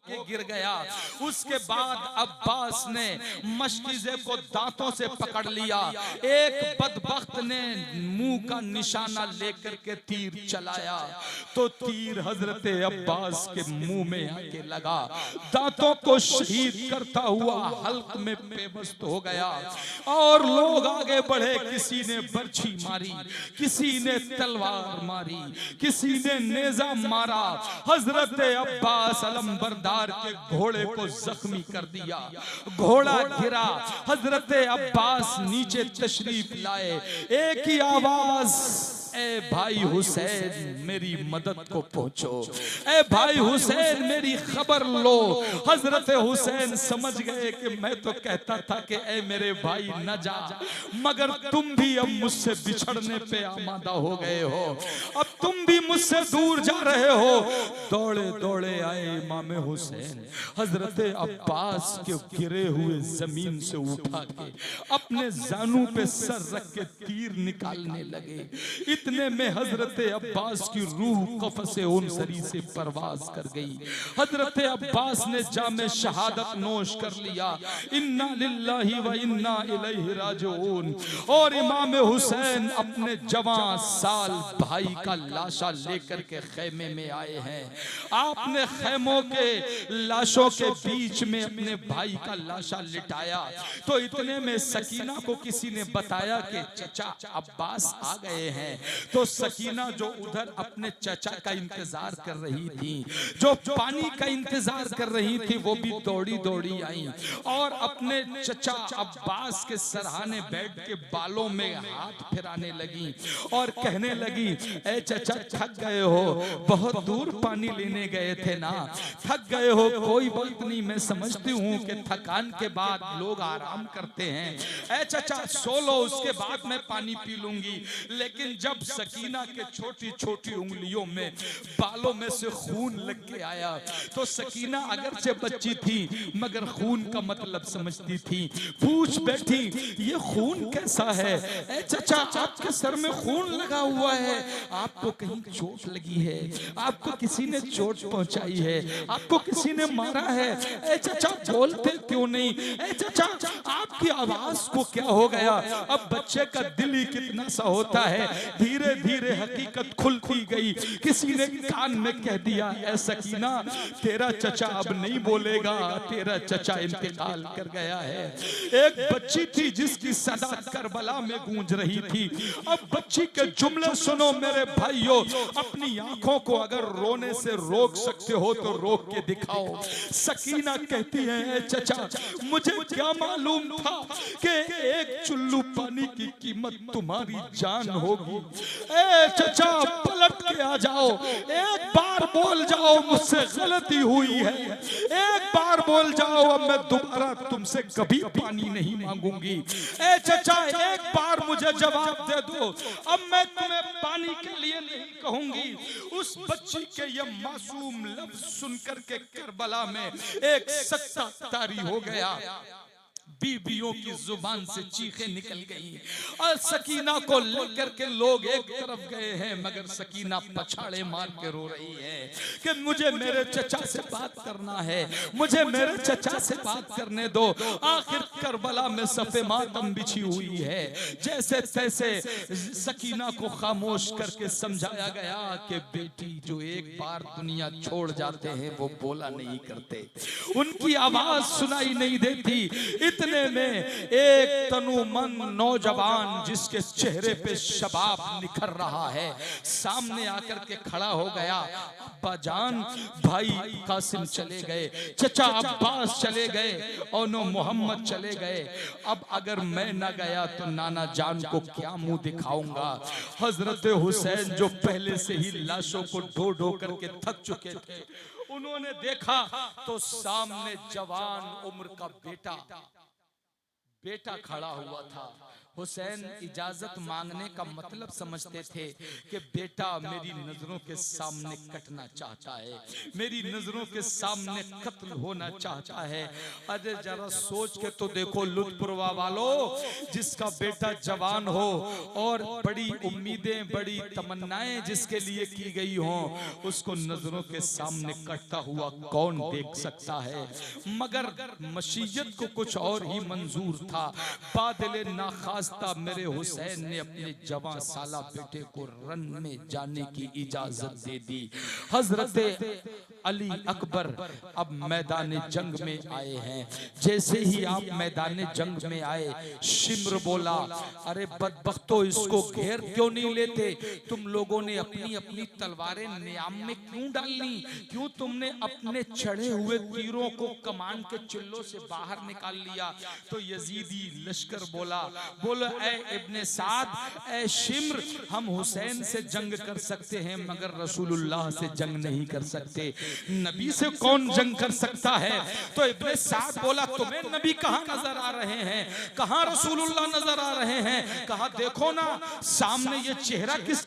होके गिर गया। उसके बाद अब्बास ने मशकीज़े को दांतों से पकड़ लिया। एक बदबख्त ने मुंह का निशाना लेकर के तीर चलाया तो तीर हजरत अब्बास के मुंह में आके लगा, दांतों को शहीद करता हुआ हल्क में बेबस्त हो गया। और लोग आगे बढ़े, किसी ने बर्छी मारी, किसी ने तलवार मारी, किसी ने नेजा मारा। हजरत अब्बास अलंबरदार के घोड़े को जख्मी कर दिया, घोड़ा गिरा। हजरत अब्बास नीचे तशरीफ लाए, एक ही आवाज, ए भाई हुसैन मेरी मदद को पहुंचो, ए भाई हुसैन मेरी खबर लो। हजरत हुसैन समझ गए कि मैं तो कहता था कि ए मेरे भाई न जा, मगर तुम भी अब मुझसे बिछड़ने पे आमादा हो गए हो, अब तुम भी मुझसे दूर जा रहे हो। दौड़े दौड़े आए इमाम हुसैन, हजरत अब्बास के गिरे हुए जमीन से उठा के अपने जानू पे सर रख के तीर निकालने लगे। इतने में हजरत अब्बास की रूह कफ़से उनसरी से परवाज कर गई। हजरत अब्बास ने जामे शहादत नोश कर लिया, इन्ना लिल्लाहि व इन्ना इलैहि राजिऊन। और इमाम हुसैन अपने जवां साल भाई का लाशा लेकर के खैमे में आए हैं। आपने खैमों के लाशों के बीच में अपने भाई का लाशा लिटाया तो इतने में सकीना को किसी ने बताया कि चचा अब्बास आ गए हैं। तो सकीना जो उधर अपने चचा का इंतजार कर रही थी, जो पानी का इंतजार कर रही थी, वो भी दौड़ी दौड़ी आई और अपने चचा अब्बास के सरहाने बैठ के बालों में हाथ फिराने लगी और कहने लगी, ए चचा थक गए हो, बहुत दूर पानी लेने गए थे ना, थक गए हो, कोई बात नहीं, मैं समझती हूँ कि थकान के बाद लोग आराम करते हैं, ए चचा सो लो, उसके बाद मैं पानी पी लूंगी। लेकिन जब सकीना के छोटी छोटी उंगलियों में बालों में से खून लग के आया तो सकीना अगरचे बच्ची थी मगर खून का मतलब समझती थी। पूछ बैठी, ये खून कैसा है? ए चचा आपके सर में खून लगा हुआ है, आपको कहीं चोट लगी है, आपको किसी ने चोट पहुंचाई है, आपको किसी ने मारा है? ए चचा बोलते क्यों नहीं? ए चचा आपकी आवाज को क्या हो गया? अब बच्चे का दिल ही कितना सा होता है। धीरे धीरे हकीकत खुलती गई। किसी ने कान में कह दिया, ए सकीना तेरा चचा अब नहीं बोलेगा, तेरा चचा इंतकाल कर गया है। एक बच्ची थी जिसकी सदा करबला में गूंज रही थी। अब बच्ची के जुमले सुनो मेरे भाइयों, अपनी आंखों को अगर रोने से रोक सकते हो तो रोक के दिखाओ। सकीना कहती है, ए चचा मुझे क्या मालूम था कि एक चुल्लू पानी की कीमत तुम्हारी जान होगी। ए चचा पलट के आ जाओ, एक बार बोल जाओ मुझसे गलती हुई है, एक बार बोल जाओ अब मैं दोबारा तुमसे कभी पानी नहीं मांगूंगी। ए चचा एक बार मुझे जवाब दे दो, अब मैं तुम्हें पानी के लिए नहीं कहूंगी। उस बच्ची के ये मासूम लफ्ज सुनकर के करबला में एक सख्ता तारी हो गया। बीबियों की जुबान से चीखें निकल गई और सकीना को लेकर के लोग एक तरफ गए हैं मगर सकीना पछाड़े मार के रो रही है कि मुझे मेरे चचा से बात करना है, मुझे मेरे चचा से बात करने दो। आखिर करबला में सफे मातम बिछी हुई है। जैसे तैसे सकीना को खामोश करके समझाया गया कि बेटी जो एक बार दुनिया छोड़ जाते हैं वो बोला नहीं करते, उनकी आवाज सुनाई नहीं देती। इतने में एक तनुमंद नौजवान जिसके चेहरे पे शबाब निखर रहा है सामने आकर के खड़ा हो गया। अब्बा जान भाई कासिम चले गए, चचा अब्बास चले गए और नो मोहम्मद चले गए, अब अगर मैं न गया तो नाना जान को क्या मुंह दिखाऊंगा। हजरत हुसैन जो पहले से ही लाशों को ढो ढो करके थक चुके थे, उन्होंने देखा तो सामने जवान उम्र का बेटा खड़ा हुआ था। हुसैन इजाजत मांगने का मतलब समझते थे कि बेटा मेरी नजरों के सामने कटना चाहता है, मेरी नजरों के सामने कत्ल होना चाहता है। अरे जरा सोच के तो देखो लुत्फपुरवा वालों, जिसका बेटा जवान हो और बड़ी उम्मीदें बड़ी तमन्नाएं जिसके लिए की गई हों, उसको नजरों के सामने कटता हुआ कौन देख सकता है। मगर मशीयत को कुछ और ही मंजूर था। बादल नाखास्ता मेरे हुसैन ने अपने जवां साला बेटे को रन में जाने की इजाजत दे दी। हजरत अली अकबर अब मैदान जंग में आए हैं। जैसे ही आप मैदान जंग में आए, शिम्र बोला, अरे बदबख्तो इसको घेर क्यों नहीं लेते? तुम लोगों ने अपनी अपनी तलवारें नियाम में क्यों डालनी? क्यों तुमने अपने चढ़े हुए तीरों को कमान के चिल्लों से बाहर निकाल लिया? तो यजीदी लश्कर बोला ए इब्ने साद, ए शिम्र, हम हुसैन से जंग कर सकते हैं मगर रसूलुल्लाह से जंग नहीं कर सकते। नबी से कौन जंग कर सकता है? तो इब्ने साद बोला, तुम्हें नबी कहां नजर आ रहे हैं, कहां रसूलुल्लाह नजर आ रहे हैं? कहा देखो ना सामने ये चेहरा किस